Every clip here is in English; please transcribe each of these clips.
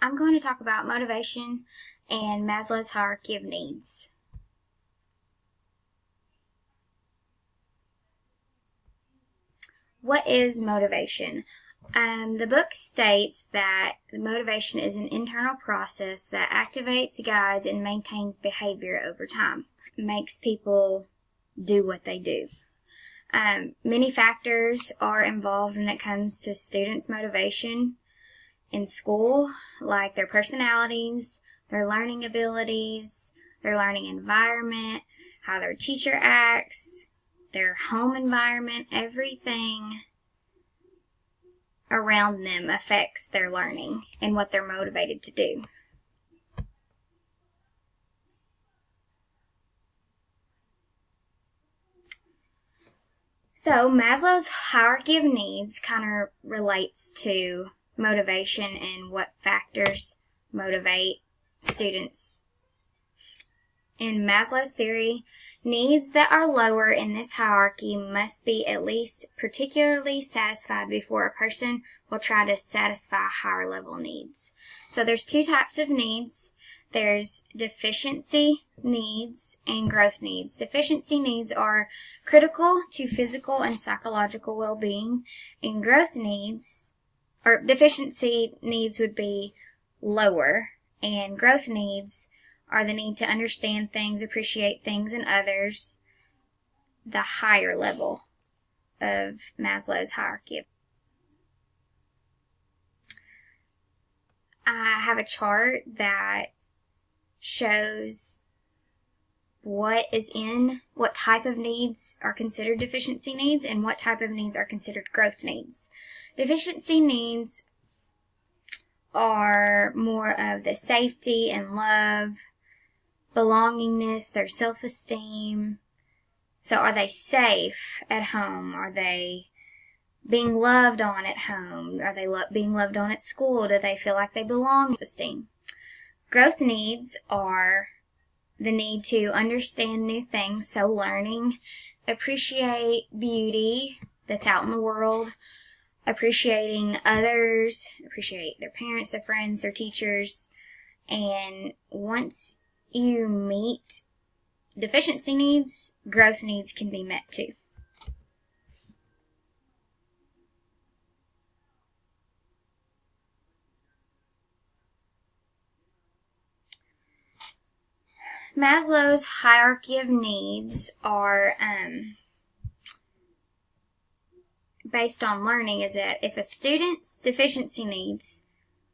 I'm going to talk about motivation and Maslow's hierarchy of needs. What is motivation? The book states that motivation is an internal process that activates, guides, and maintains behavior over time. It makes people do what they do. Many factors are involved when it comes to students' motivation in school, like their personalities, their learning abilities, their learning environment, how their teacher acts, their home environment. Everything around them affects their learning and what they're motivated to do. So Maslow's hierarchy of needs kind of relates to motivation and what factors motivate students. In Maslow's theory, needs that are lower in this hierarchy must be at least particularly satisfied before a person will try to satisfy higher level needs. So there's two types of needs. There's deficiency needs and growth needs. Deficiency needs are critical to physical and psychological well-being, and growth needs, or deficiency needs would be lower, and growth needs are the need to understand things, appreciate things in others, the higher level of Maslow's hierarchy. I have a chart that shows what type of needs are considered deficiency needs and what type of needs are considered growth needs. Deficiency needs are more of the safety and love, belongingness, their self-esteem. So are they safe at home? Are they being loved on at home? Are they being loved on at school? Do they feel like they belong? Self-esteem. Growth needs are the need to understand new things, so learning, appreciate beauty that's out in the world, appreciating others, appreciate their parents, their friends, their teachers, and once you meet deficiency needs, growth needs can be met too. Maslow's hierarchy of needs are based on learning is that if a student's deficiency needs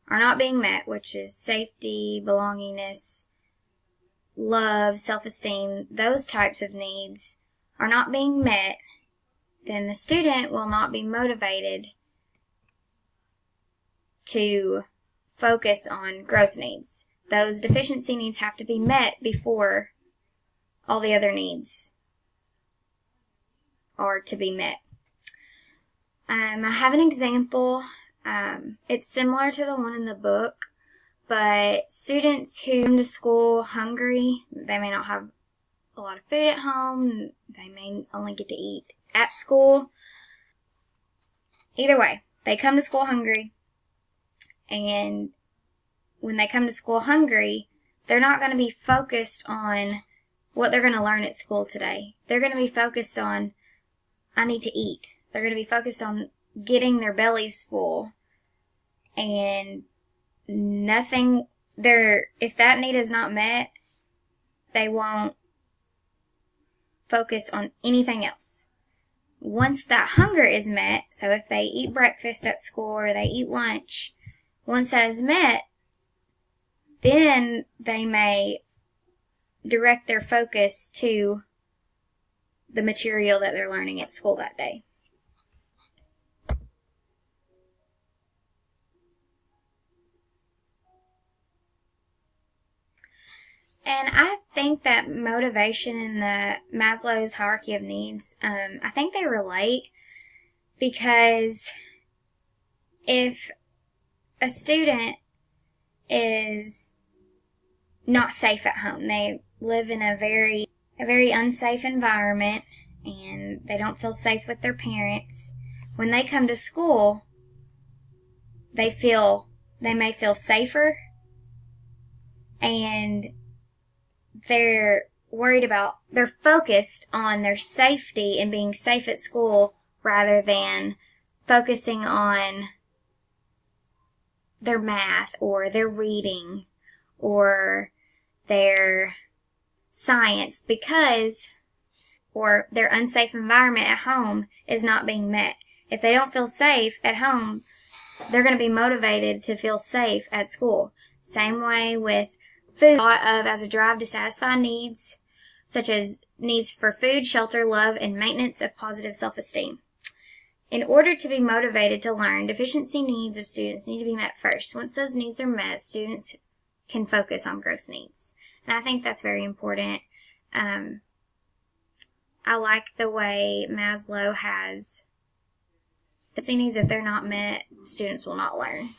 are not being met, which is safety, belongingness, love, self-esteem, those types of needs are not being met, then the student will not be motivated to focus on growth needs. Those deficiency needs have to be met before all the other needs are to be met. I have an example. It's similar to the one in the book, but students who come to school hungry, they may not have a lot of food at home, they may only get to eat at school. Either way, they come to school hungry, and when they come to school hungry, they're not going to be focused on what they're going to learn at school today. They're going to be focused on, I need to eat. They're going to be focused on getting their bellies full, and if that need is not met, they won't focus on anything else. Once that hunger is met, so if they eat breakfast at school or they eat lunch, once that is met, then they may direct their focus to the material that they're learning at school that day. And I think that motivation and the Maslow's hierarchy of needs, I think they relate, because if a student is not safe at home, they live in a very unsafe environment, and they don't feel safe with their parents, when they come to school, they feel they may feel safer, and they're focused on their safety and being safe at school rather than focusing on their math or their reading or their science or their unsafe environment at home is not being met. If they don't feel safe at home, they're going to be motivated to feel safe at school. Same way with food, thought of as a drive to satisfy needs, such as needs for food, shelter, love, and maintenance of positive self-esteem. In order to be motivated to learn, deficiency needs of students need to be met first. Once those needs are met, students can focus on growth needs. And I think that's very important. I like the way Maslow has deficiency needs. If they're not met, students will not learn.